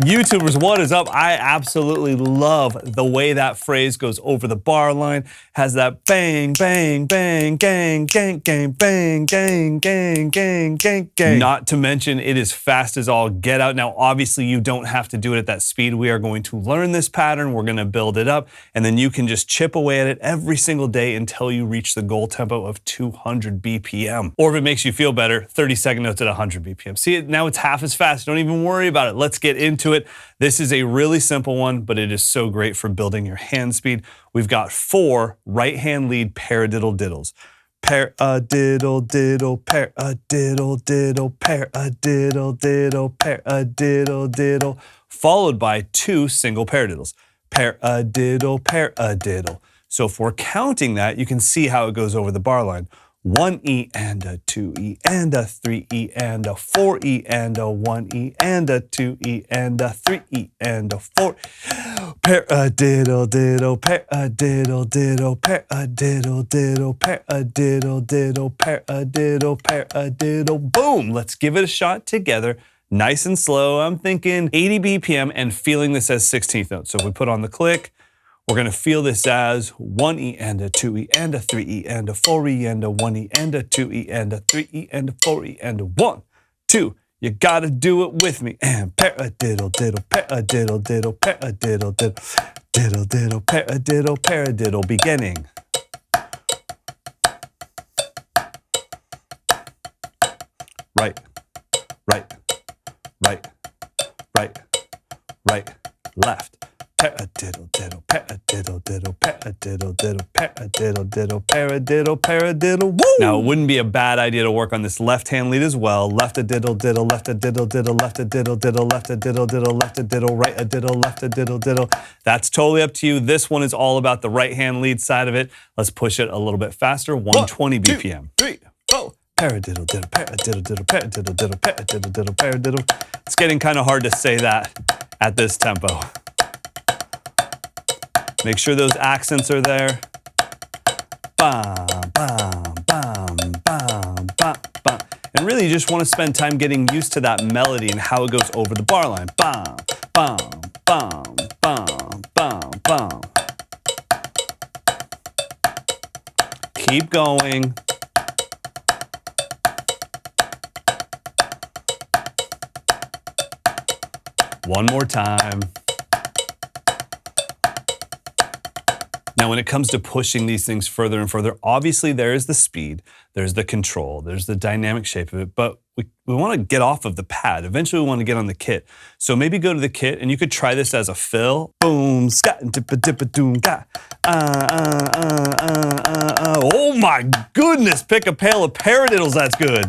YouTubers, what is up? I absolutely love the way that phrase goes over the bar line. Has that bang, bang, bang, gang, gang, gang, bang, gang, gang, gang, gang, gang. Not to mention, it is fast as all get out. Now, obviously, you don't have to do it at that speed. We are going to learn this pattern. We're going to build it up, and then you can just chip away at it every single day until you reach the goal tempo of 200 BPM. Or if it makes you feel better, 30-second notes at 100 BPM. See, now it's half as fast. Don't even worry about it. Let's get into it. This is a really simple one, but it is so great for building your hand speed. We've got 4 right-hand lead paradiddle diddles. Paradiddle diddle, paradiddle diddle, paradiddle diddle, paradiddle diddle, followed by 2 single paradiddles. Paradiddle, paradiddle. So if we're counting that, you can see how it goes over the bar line. 1E and a 2E and a 3E and a 4E and a 1E and a 2E and a 3E and a 4. Paradiddle diddle, paradiddle diddle, paradiddle diddle, paradiddle diddle, paradiddle, paradiddle. Boom! Let's give it a shot together. Nice and slow. I'm thinking 80 BPM and feeling this as 16th notes. So if we put on the click, we're going to feel this as 1E and a 2E and a 3E and a 4E and a 1E and a 2E and a 3E and a 4E and a 1, 2. You gotta do it with me. And paradiddle diddle, paradiddle diddle, paradiddle diddle, diddle diddle, paradiddle, paradiddle, beginning. Right, right, right, right, right, left. Paradiddle diddle, paradiddle diddle, paradiddle diddle, paradiddle diddle, paradiddle, paradiddle, woo! Now, it wouldn't be a bad idea to work on this left-hand lead as well. Left a diddle diddle, left a diddle diddle, left a diddle diddle, left a diddle diddle, left a diddle, right a diddle, left a diddle diddle. That's totally up to you. This one is all about the right-hand lead side of it. Let's push it a little bit faster, 120 BPM. 2, 3, 4. Paradiddle diddle, paradiddle diddle, paradiddle diddle, paradiddle diddle, paradiddle. It's getting kind of hard to say that at this tempo. Make sure those accents are there. Bam, bam, bam, bam, bam, bam. And really, you just want to spend time getting used to that melody and how it goes over the bar line. Bam, bam, bam, bam, bam, bam. Keep going. One more time. Now, when it comes to pushing these things further and further, obviously there is the speed, there's the control, there's the dynamic shape of it, but we want to get off of the pad. Eventually, we want to get on the kit. So maybe go to the kit, and you could try this as a fill. Boom, scat, dippa, dippa, doom, ga. Oh my goodness, pick a pail of paradiddles, that's good.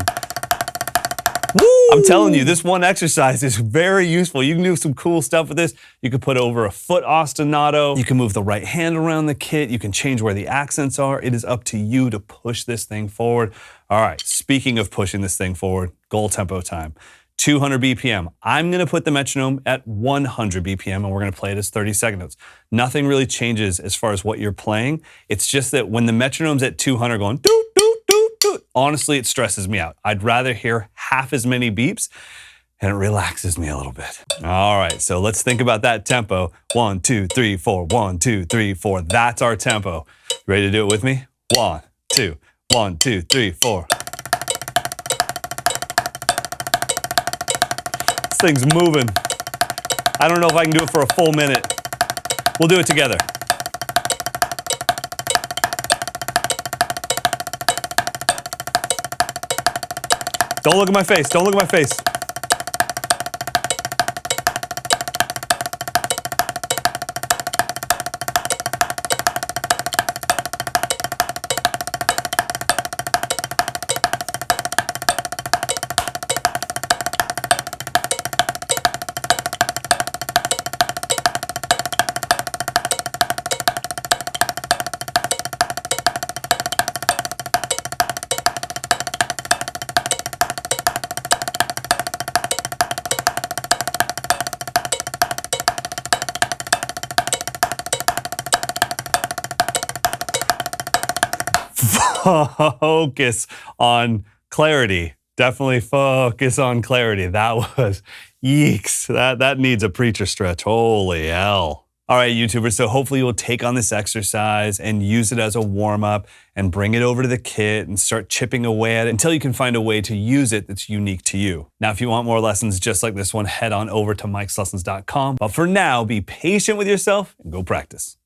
Woo! I'm telling you, this one exercise is very useful. You can do some cool stuff with this. You can put over a foot ostinato. You can move the right hand around the kit. You can change where the accents are. It is up to you to push this thing forward. All right, speaking of pushing this thing forward, goal tempo time. 200 BPM. I'm going to put the metronome at 100 BPM, and we're going to play it as 30-second notes. Nothing really changes as far as what you're playing. It's just that when the metronome's at 200 going doot, doot, doot, doot, honestly, it stresses me out. I'd rather hear half as many beeps, and it relaxes me a little bit. All right, so let's think about that tempo. 1, 2, 3, 4, 1, 2, 3, 4. That's our tempo. Ready to do it with me? 1, 2, 1, 2, 3, 4. This thing's moving. I don't know if I can do it for a full minute. We'll do it together. Don't look at my face. Don't look at my face. Focus on clarity. Definitely focus on clarity. That was, yeeks. That needs a preacher stretch. Holy hell. All right, YouTubers, so hopefully you'll take on this exercise and use it as a warm-up and bring it over to the kit and start chipping away at it until you can find a way to use it that's unique to you. Now, if you want more lessons just like this one, head on over to mikeslessons.com. But for now, be patient with yourself and go practice.